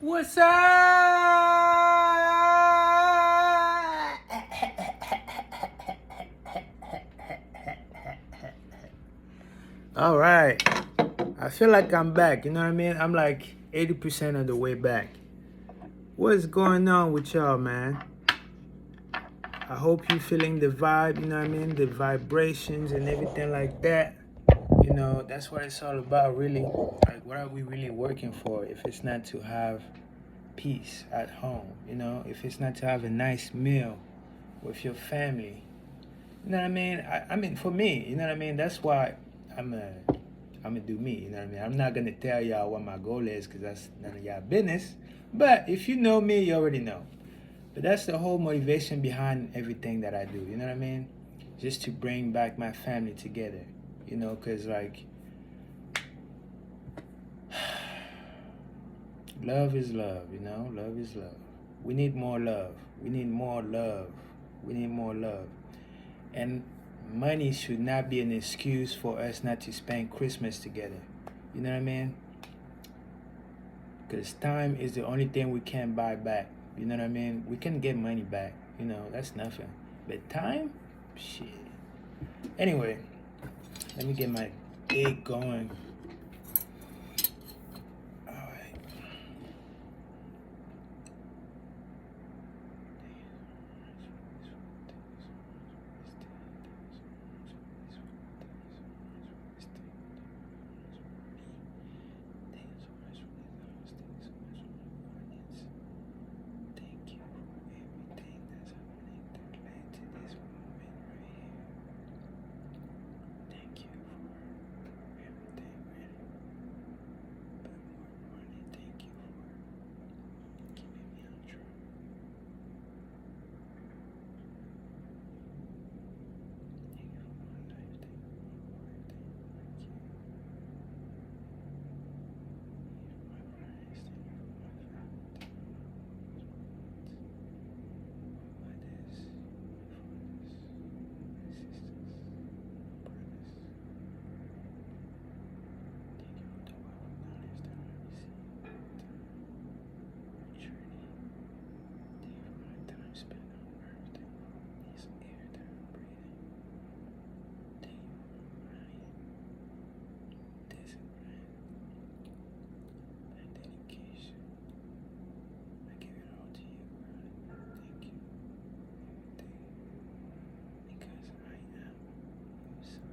What's up? All right. I feel like I'm back. You know what I mean? I'm like 80% of the way back. What's going on with y'all, man? I hope you feeling the vibe, you know what I mean? The vibrations and everything like that. You know, that's what it's all about, really. Like, what are we really working for if it's not to have peace at home? You know, if it's not to have a nice meal with your family. You know what I mean? I mean, for me, you know what I mean? That's why I'm a, I'm gonna do me. You know what I mean? I'm not gonna tell y'all what my goal is because that's none of y'all business. But if you know me, you already know. But that's the whole motivation behind everything that I do. You know what I mean? Just to bring back my family together. You know, because like love is love. You know, love is love. We need more love. We need more love. We need more love. And money should not be an excuse for us not to spend Christmas together. You know what I mean? Because time is the only thing we can buy back. You know what I mean? We can get money back. You know, that's nothing. But time? Shit. Anyway, let me get my day going. All right. Thank you for everything that's happening that led to this moment right here. Thank you for everything, man. But more importantly, thank you for keeping me on track. Thank you for my life. Thank you for my work. Thank you for my kids. Thank you for my friends. Thank you for my family. Thank you for my my dads, my fathers, my sisters, my brothers. Thank you for the wealth of knowledge that I received my journey. Thank you for my time spent on earth. Thank you for this air that I'm breathing. Thank you for my mind, discipline, and dedication. I give it all to you, God. Thank you for everything. Because I am your son.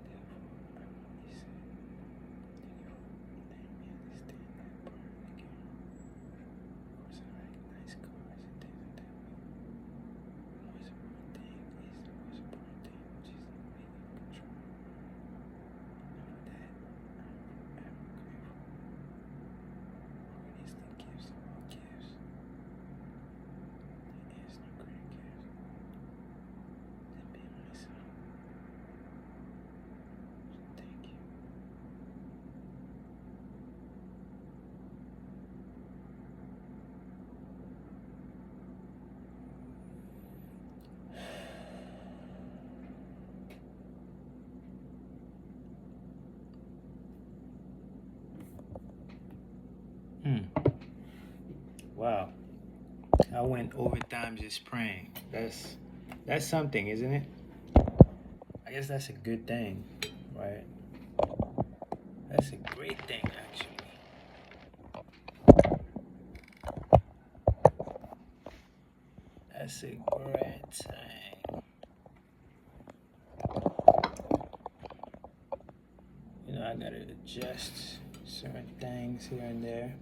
Therefore, I only say, thank you for letting me understand that part again. Of course, I like nice cars and things like that, but the most important thing is the most important thing, which is being in control. And for that, I'm forever grateful. For it is the gifts of all gifts. There is no greater gift than being myself. So thank you. Wow. I went overtime just praying. That's something, isn't it? I guess that's a good thing, right? That's a great thing, actually. That's a great thing. You know, I gotta adjust certain things here and there.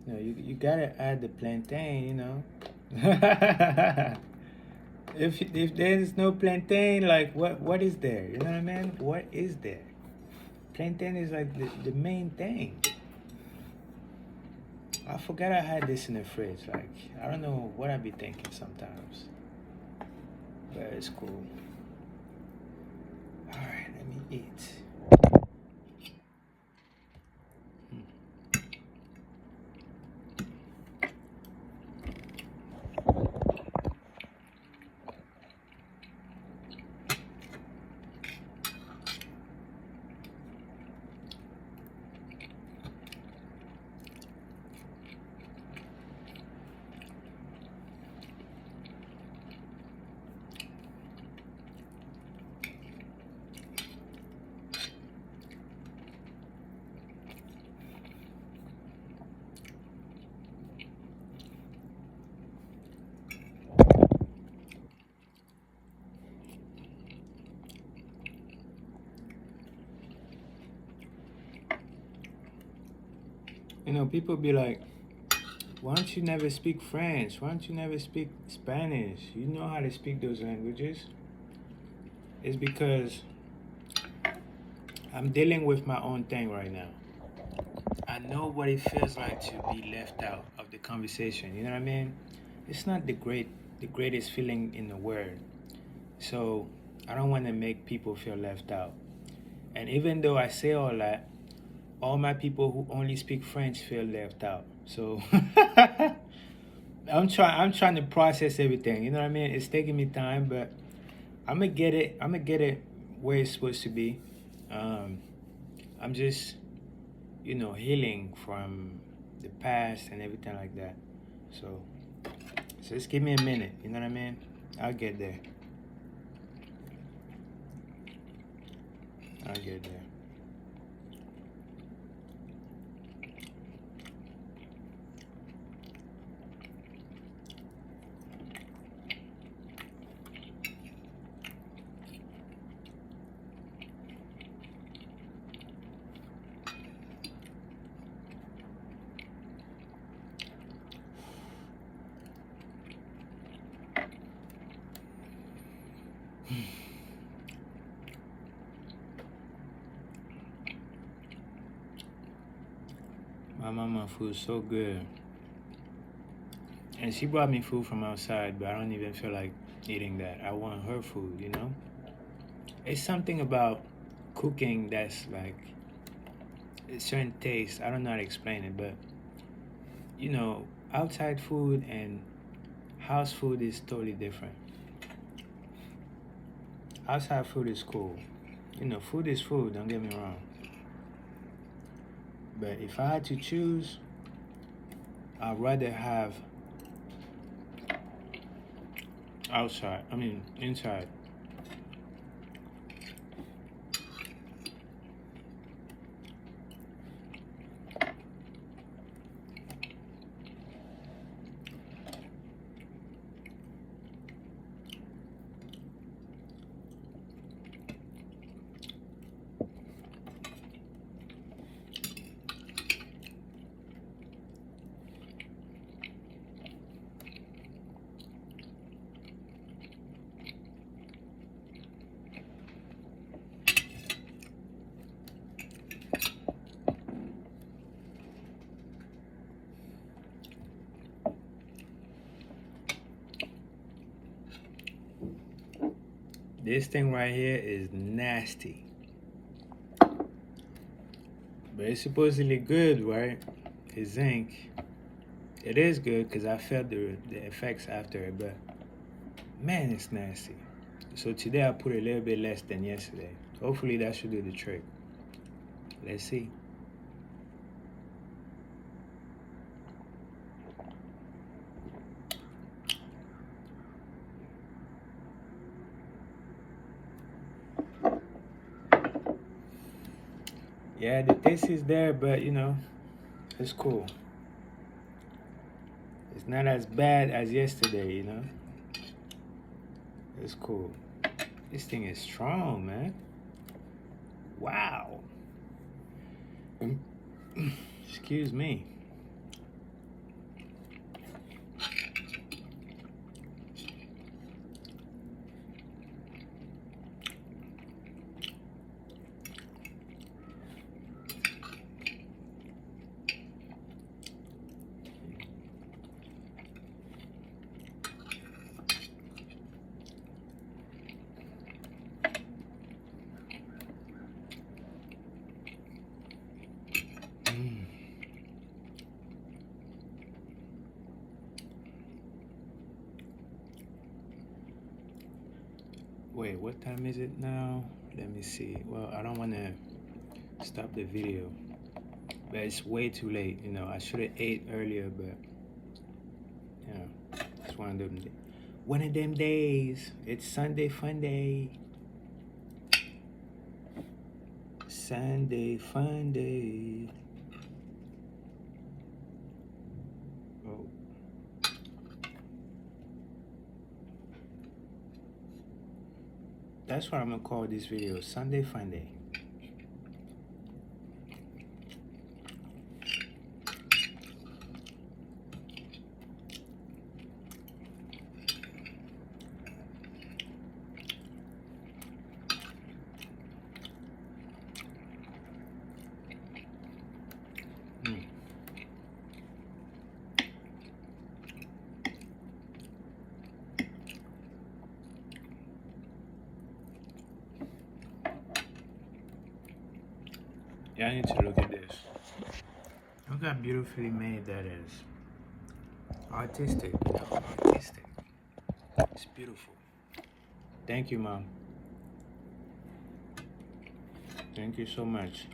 You know, you gotta add the plantain, you know. If there's no plantain, like what is there? You know what I mean? What is there? Plantain is like the main thing. I forgot I had this in the fridge. Like I don't know what I be thinking sometimes, but it's cool. All right, let me eat. You know, people be like, why don't you never speak French? Why don't you never speak Spanish? You know how to speak those languages. It's because I'm dealing with my own thing right now. I know what it feels like to be left out of the conversation. You know what I mean? It's not the greatest feeling in the world. So I don't want to make people feel left out. And even though I say all that, all my people who only speak French feel left out. So I'm trying to process everything. You know what I mean? It's taking me time, but I'm gonna get it. I'm gonna get it where it's supposed to be. Um, I'm just, healing from the past and everything like that. So, so just give me a minute. You know what I mean? I'll get there. I'll get there. My mama food is so good. And she brought me food from outside, but I don't even feel like eating that. I want her food, you know? It's something about cooking that's like a certain taste. I don't know how to explain it, but outside food and house food is totally different. Outside food is cool. Food is food, don't get me wrong. But if I had to choose, I'd rather have inside. This thing right here is nasty. But it's supposedly good, right? It's zinc. It is good because I felt the effects after it, but man, it's nasty. So today I put a little bit less than yesterday. Hopefully that should do the trick. Let's see. Yeah, the taste is there, but it's cool. It's not as bad as yesterday. It's cool. This thing is strong, man. Wow. Excuse me. Wait, what time is it now? Let me see. Well, I don't want to stop the video, but it's way too late. I should have ate earlier, but it's one of them days. It's Sunday fun day. Sunday fun day. Oh. That's what I'm gonna call this video, Sunday fun day. Yeah, I need to look at this. Look how beautifully made that is. Artistic, artistic. It's beautiful. Thank you, Mom. Thank you so much.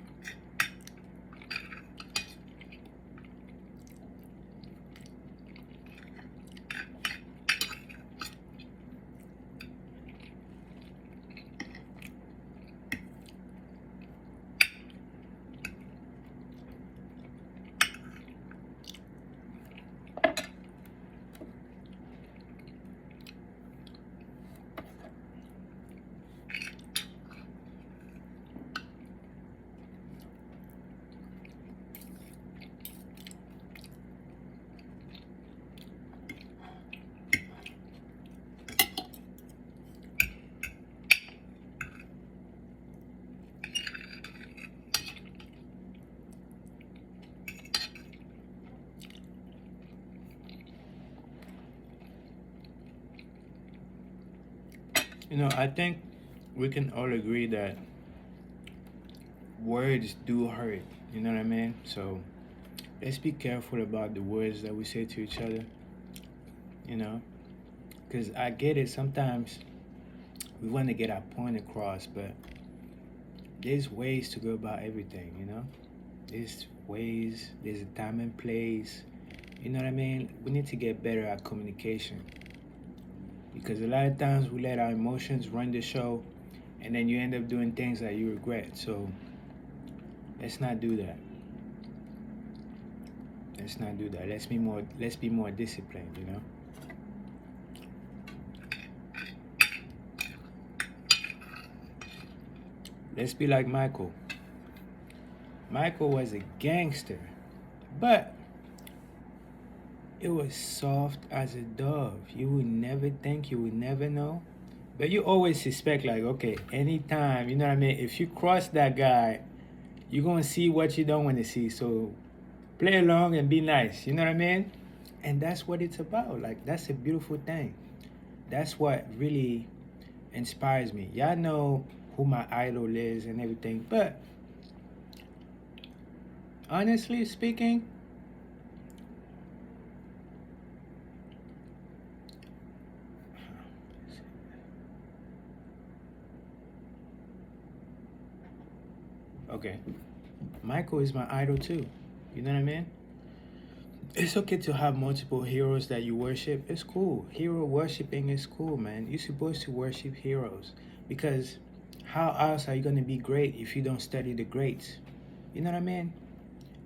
I think we can all agree that words do hurt. You know what I mean? So let's be careful about the words that we say to each other. Because I get it. Sometimes we want to get our point across, but there's ways to go about everything. There's ways, there's a time and place. You know what I mean? We need to get better at communication. Because a lot of times we let our emotions run the show, and then you end up doing things that you regret. So let's not do that. Let's not do that. Let's be more disciplined. Let's be like Michael. Michael was a gangster, but it was soft as a dove. You would never think, you would never know. But you always suspect, like, okay, anytime, you know what I mean? If you cross that guy, you're going to see what you don't want to see. So play along and be nice, you know what I mean? And that's what it's about. Like, that's a beautiful thing. That's what really inspires me. Y'all know who my idol is and everything. But honestly speaking, okay, Michael is my idol too. You know what I mean? It's okay to have multiple heroes that you worship. It's cool. Hero worshiping is cool, man. You're supposed to worship heroes, because how else are you going to be great if you don't study the greats? You know what I mean?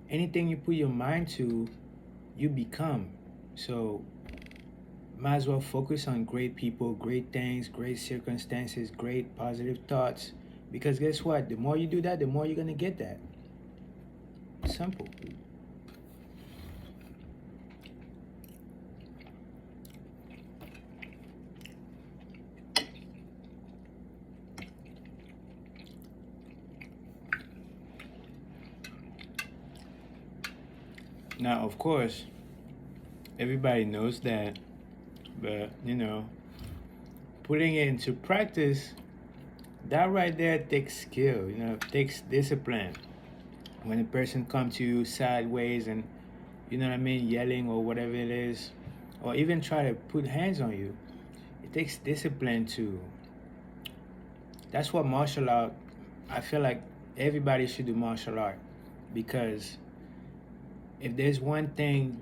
Anything you put your mind to, you become. So might as well focus on great people, great things, great circumstances, great positive thoughts. Because guess what? The more you do that, the more you're going to get that. Simple. Now, of course, everybody knows that, but putting it into practice, that right there takes skill, takes discipline. When a person comes to you sideways and, you know what I mean, yelling or whatever it is, or even try to put hands on you, it takes discipline to That's what martial art, I feel like everybody should do martial art, because if there's one thing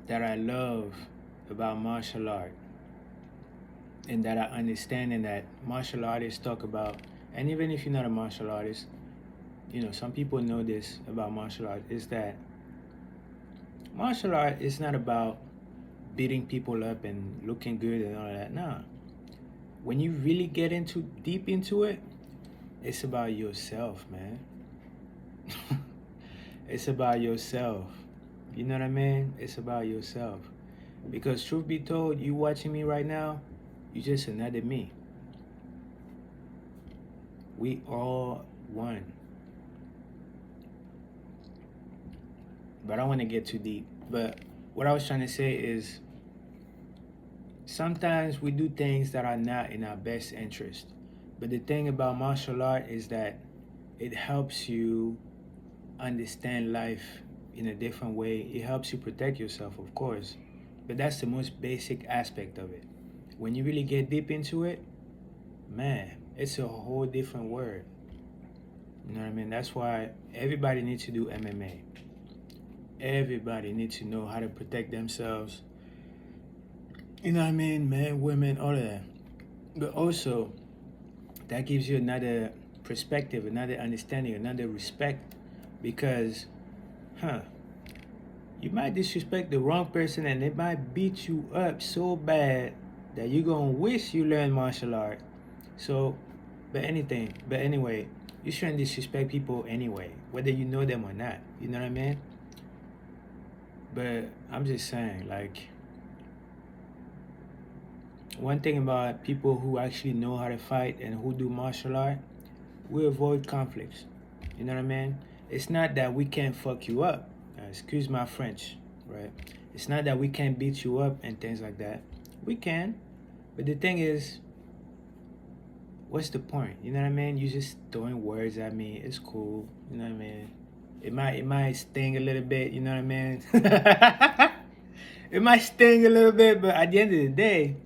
that I love about martial art, and that I understand, and that martial artists talk about, and even if you're not a martial artist, some people know this about martial art, is that martial art is not about beating people up and looking good and all that. Nah. When you really get into deep into it, it's about yourself, man. It's about yourself. You know what I mean? It's about yourself. Because truth be told, you watching me right now, you just another me. We all one. But I don't want to get too deep. But what I was trying to say is, sometimes we do things that are not in our best interest. But the thing about martial art is that it helps you understand life in a different way. It helps you protect yourself, of course. But that's the most basic aspect of it. When you really get deep into it, man, it's a whole different word. You know what I mean? That's why everybody needs to do MMA. Everybody needs to know how to protect themselves. You know what I mean? Men, women, all of that. But also, that gives you another perspective, another understanding, another respect. Because, you might disrespect the wrong person and they might beat you up so bad that you're going to wish you learned martial art. So, but anyway, you shouldn't disrespect people anyway, whether you know them or not. You know what I mean? But I'm just saying, like, one thing about people who actually know how to fight and who do martial art, we avoid conflicts. You know what I mean? It's not that we can't fuck you up. Excuse my French, right? It's not that we can't beat you up and things like that. We can. But the thing is, what's the point? You know what I mean? You just throwing words at me. It's cool. You know what I mean? It might sting a little bit, you know what I mean? It might sting a little bit, but at the end of the day,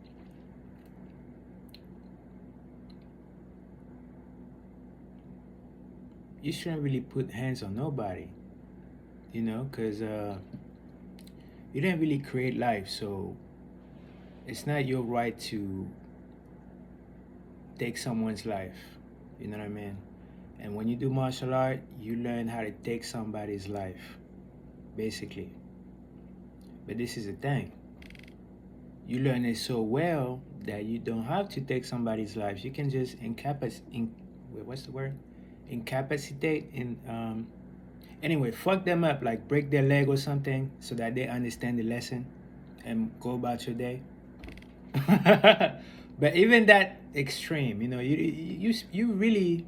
you shouldn't really put hands on nobody, because you didn't really create life, so it's not your right to take someone's life. You know what I mean? And when you do martial art, you learn how to take somebody's life, basically. But this is the thing. You learn it so well that you don't have to take somebody's life. You can just what's the word? Incapacitate anyway, fuck them up, like break their leg or something, so that they understand the lesson and go about your day. But even that extreme, you really,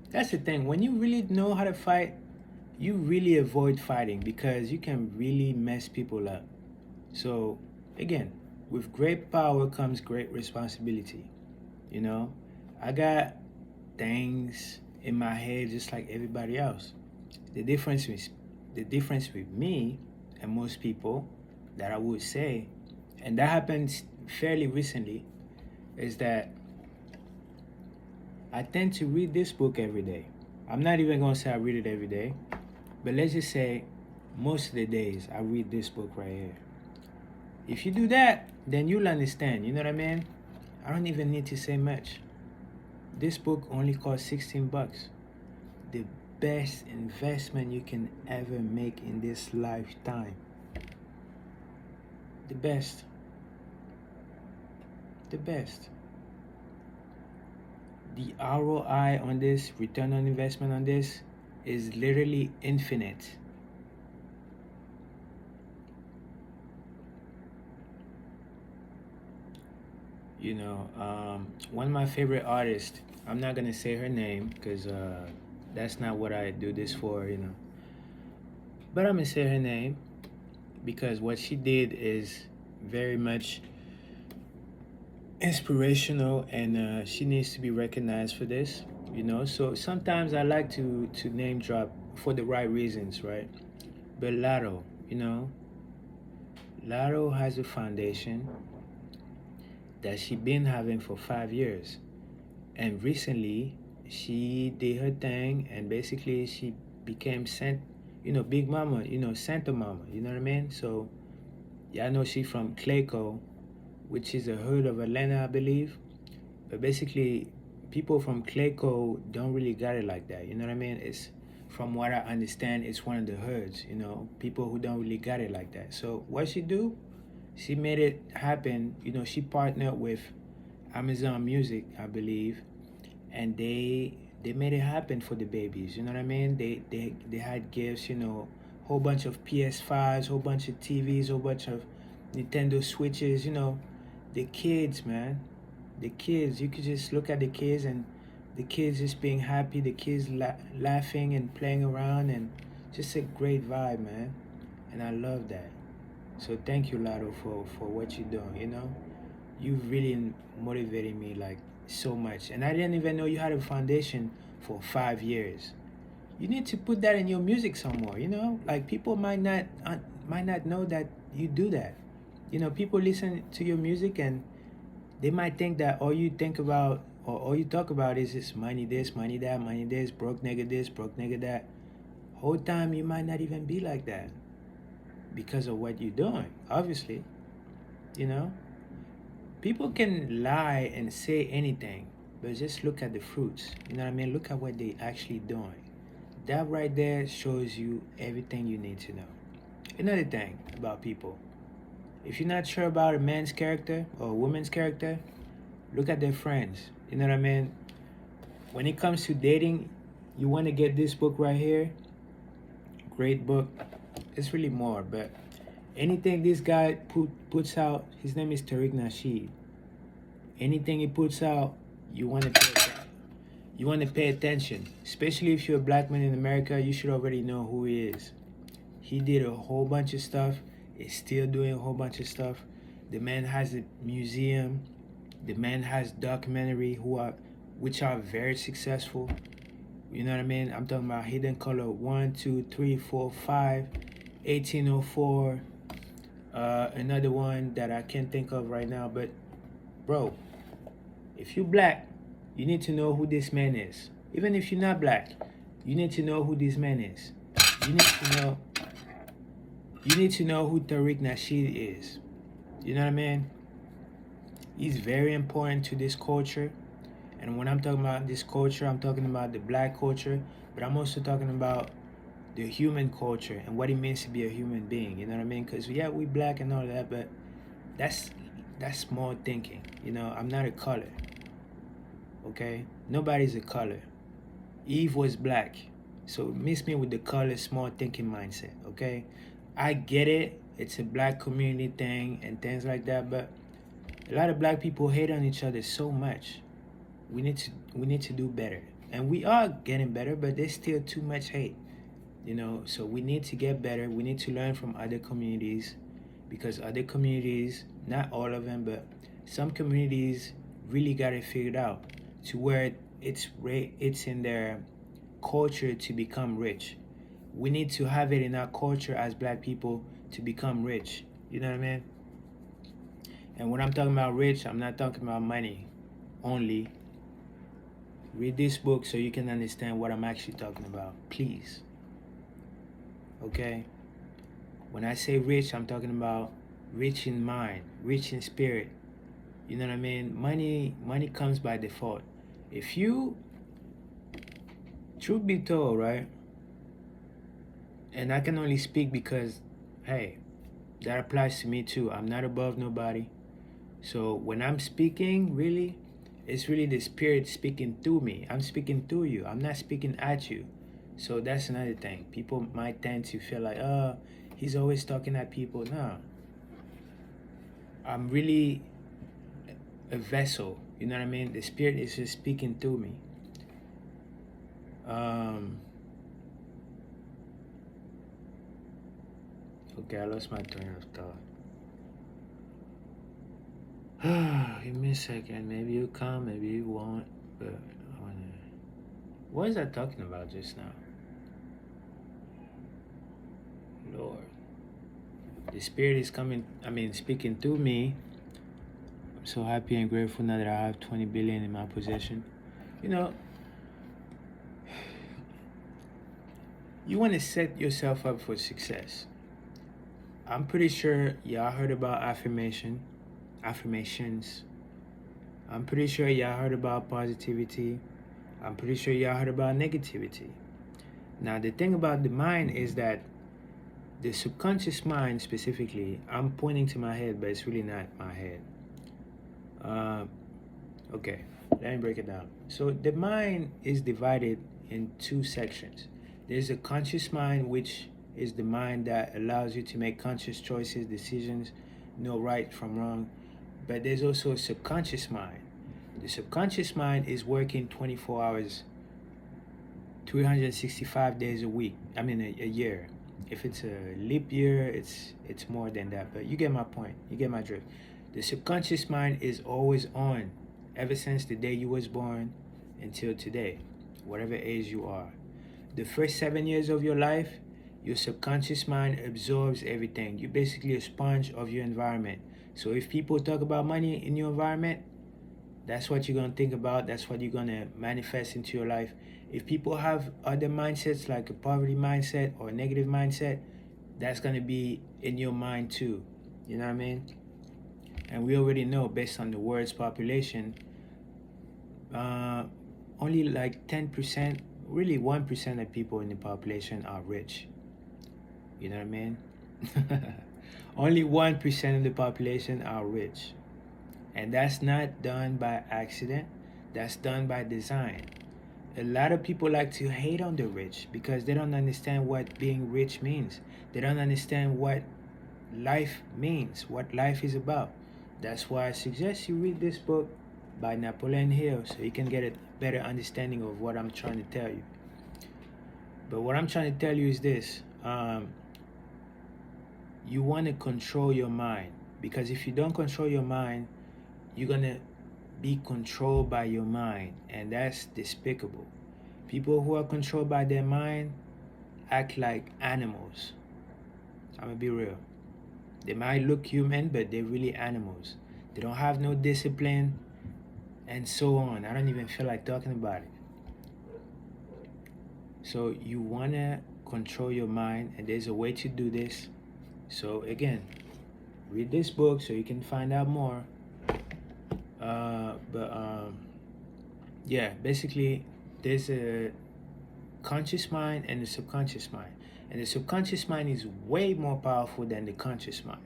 that's the thing. When you really know how to fight, you really avoid fighting, because you can really mess people up. So again, with great power comes great responsibility. I got things in my head just like everybody else. The difference with me and most people, that I would say, and that happened fairly recently, is that I tend to read this book every day. I'm not even gonna say I read it every day, but let's just say most of the days I read this book right here. If you do that, then you'll understand. You know what I mean? I don't even need to say much. This book only cost $16. The best investment you can ever make in this lifetime. The best. The best. The ROI on this, return on investment on this, is literally infinite. One of my favorite artists, I'm not gonna say her name because that's not what I do this for, but I'm gonna say her name because what she did is very much inspirational, and she needs to be recognized for this. So sometimes I like to name drop for the right reasons, right? But Lotto has a foundation that she been having for 5 years, And recently, she did her thing, and basically she became Big Mama, Santa Mama. You know what I mean? So yeah, I know she from Clayco, which is a hood of Atlanta, I believe. But basically, people from Clayco don't really got it like that. You know what I mean? It's from what I understand, it's one of the hoods. People who don't really got it like that. So what she do? She made it happen. She partnered with Amazon Music, I believe, and they made it happen for the babies. You know what I mean? They had gifts. Whole bunch of PS5s, whole bunch of TVs, whole bunch of Nintendo Switches. The kids, man, the kids. You could just look at the kids and the kids just being happy, the kids laughing and playing around, and just a great vibe, man. And I love that. So thank you, Lotto, for what you're doing. You really motivated me like so much, and I didn't even know you had a foundation for 5 years. You need to put that in your music somewhere. Like people might not know that you do that. People listen to your music and they might think that all you think about or all you talk about is this money, this, money, that, money, this, broke nigga this, broke nigga that. Whole time you might not even be like that because of what you're doing, obviously. you know People can lie and say anything, but just look at the fruits. You know what I mean? Look at what they actually doing. That right there shows you everything you need to know. Another thing about people: if you're not sure about a man's character or a woman's character, look at their friends. You know what I mean? When it comes to dating, you want to get this book right here. Great book. It's really more, but anything this guy puts out, his name is Tariq Nasheed. Anything he puts out, you want to pay attention. Especially if you're a black man in America, you should already know who he is. He did a whole bunch of stuff. Is still doing a whole bunch of stuff. The man has a museum. The man has documentary which are very successful. You know what I mean? I'm talking about Hidden Color 1, 2, 3, 4, 5, 1804. Another one that I can't think of right now, but bro, if you're black, you need to know who this man is. Even if you're not black, you need to know who this man is. You need to know. You need to know who Tariq Nasheed is. You know what I mean? He's very important to this culture. And when I'm talking about this culture, I'm talking about the black culture, but I'm also talking about the human culture and what it means to be a human being. You know what I mean? Because yeah, we black and all that, but that's small thinking. I'm not a color. Okay? Nobody's a color. Eve was black. So miss me with the color small thinking mindset. Okay? I get it. It's a black community thing and things like that, but a lot of black people hate on each other so much. We need to do better. And we are getting better, but there's still too much hate. So we need to get better. We need to learn from other communities, because other communities, not all of them, but some communities really got it figured out to where it's in their culture to become rich. We need to have it in our culture as black people to become rich. You know what I mean? And when I'm talking about rich, I'm not talking about money only. Read this book so you can understand what I'm actually talking about, please. Okay? When I say rich, I'm talking about rich in mind, rich in spirit. You know what I mean? Money comes by default. If you, truth be told, right? And I can only speak because, hey, that applies to me too. I'm not above nobody. So when I'm speaking, really, it's really the spirit speaking through me. I'm speaking through you. I'm not speaking at you. So that's another thing. People might tend to feel like, oh, he's always talking at people. No. I'm really a vessel. You know what I mean? The spirit is just speaking through me. Okay, I lost my train of thought. Give me a second. Maybe you come, maybe you won't. But what was I talking about just now? Lord. The spirit is speaking through me. I'm so happy and grateful now that I have 20 billion in my possession. You know, you want to set yourself up for success. I'm pretty sure y'all heard about affirmations. I'm pretty sure y'all heard about positivity. I'm pretty sure y'all heard about negativity. Now, the thing about the mind is that the subconscious mind, specifically, I'm pointing to my head, but it's really not my head. Uh, okay, let me break it down. So, the mind is divided in two sections. There's a conscious mind, which is the mind that allows you to make conscious choices, decisions, know right from wrong. But there's also a subconscious mind. The subconscious mind is working 24 hours, 365 days a week. I mean, a year. If it's a leap year, it's more than that. But you get my point. You get my drift. The subconscious mind is always on, ever since the day you was born until today, whatever age you are. The first 7 years of your life, your subconscious mind absorbs everything. You're basically a sponge of your environment. So if people talk about money in your environment, that's what you're going to think about. That's what you're going to manifest into your life. If people have other mindsets like a poverty mindset or a negative mindset, that's going to be in your mind too. You know what I mean? And we already know, based on the world's population, uh, only like 10%, really 1% of people in the population are rich. You know what I mean? Only 1% of the population are rich. And that's not done by accident, that's done by design. A lot of people like to hate on the rich because they don't understand what being rich means. They don't understand what life means, what life is about. That's why I suggest you read this book by Napoleon Hill so you can get a better understanding of what I'm trying to tell you. But what I'm trying to tell you is this. You want to control your mind, because if you don't control your mind, you're going to be controlled by your mind, and that's despicable. People who are controlled by their mind act like animals. I'm gonna be real. They might look human, but they're really animals. They don't have no discipline, and so on. I don't even feel like talking about it. So you wanna control your mind, and there's a way to do this. So again, read this book so you can find out more. But yeah, basically, there's a conscious mind and the subconscious mind. And the subconscious mind is way more powerful than the conscious mind.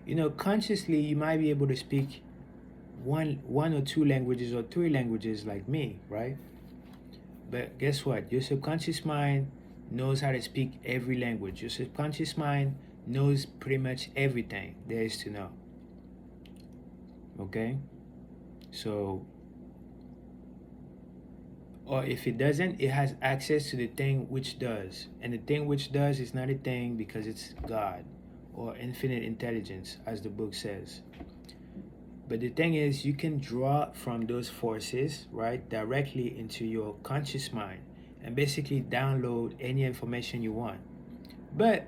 You know, consciously, you might be able to speak one or two languages or three languages like me, right? But guess what? Your subconscious mind knows how to speak every language. Your subconscious mind knows pretty much everything there is to know. Okay? So, or if it doesn't, it has access to the thing which does. And the thing which does is not a thing because it's God or infinite intelligence, as the book says. But the thing is, you can draw from those forces, right, directly into your conscious mind and basically download any information you want. But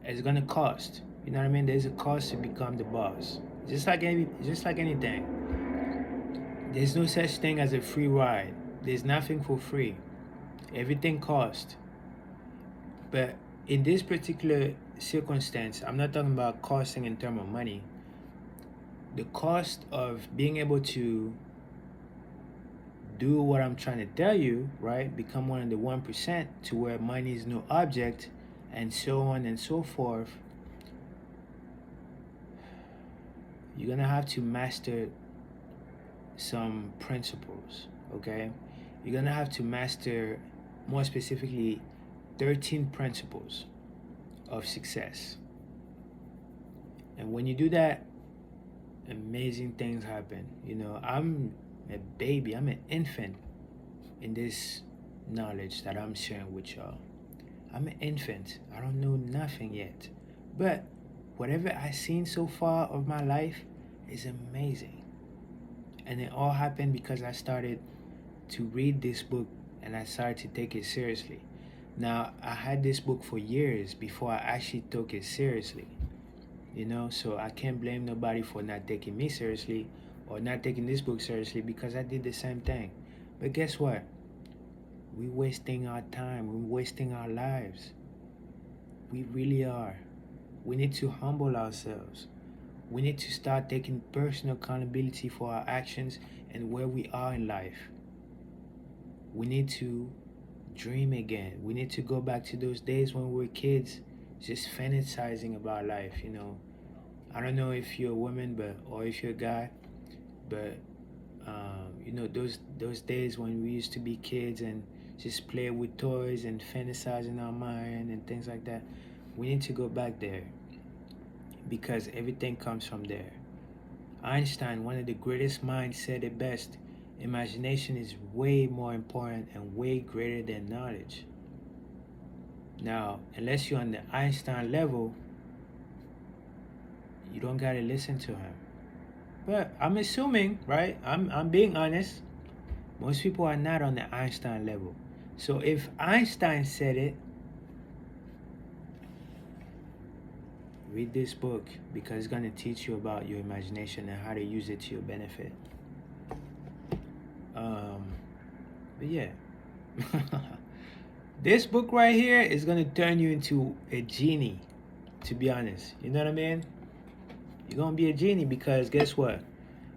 it's gonna cost. You know what I mean? There's a cost to become the boss. Just like anything. There's no such thing as a free ride. There's nothing for free. Everything costs. But in this particular circumstance, I'm not talking about costing in terms of money. The cost of being able to do what I'm trying to tell you, right? Become one of the 1% to where money is no object, and so on and so forth. You're gonna have to master some principles, okay? You're gonna have to master, more specifically, 13 principles of success. And when you do that, amazing things happen. You know, I'm a baby, I'm an infant in this knowledge that I'm sharing with y'all. I'm an infant. I don't know nothing yet. But whatever I've seen so far of my life is amazing. And it all happened because I started to read this book and I started to take it seriously. Now, I had this book for years before I actually took it seriously. You know, so I can't blame nobody for not taking me seriously or not taking this book seriously, because I did the same thing. But guess what? We're wasting our time. We're wasting our lives. We really are. We need to humble ourselves. We need to start taking personal accountability for our actions and where we are in life. We need to dream again. We need to go back to those days when we were kids, just fantasizing about life, you know. I don't know if you're a woman, but or if you're a guy, but you know those days when we used to be kids and just play with toys and fantasize in our mind and things like that. We need to go back there because everything comes from there. Einstein, one of the greatest minds, said it best: imagination is way more important and way greater than knowledge. Now, unless you're on the Einstein level, you don't gotta listen to him. But I'm assuming, right? I'm being honest. Most people are not on the Einstein level. So if Einstein said it, read this book because it's gonna teach you about your imagination and how to use it to your benefit. But yeah. This book right here is gonna turn you into a genie, to be honest. You know what I mean? You're gonna be a genie because guess what?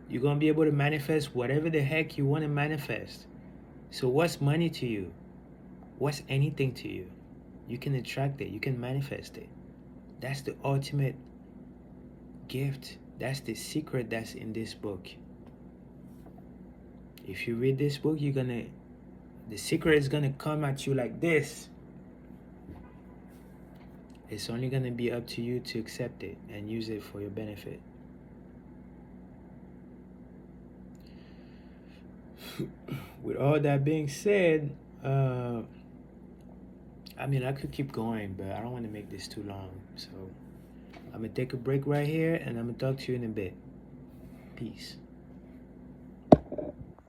You're gonna be able to manifest whatever the heck you want to manifest. So what's money to you? What's anything to you? You can attract it, you can manifest it. That's the ultimate gift. That's the secret that's in this book. If you read this book, the secret is gonna come at you like this. It's only gonna be up to you to accept it and use it for your benefit. With all that being said, I mean, I could keep going, but I don't want to make this too long. So I'm gonna take a break right here and I'm gonna talk to you in a bit. Peace.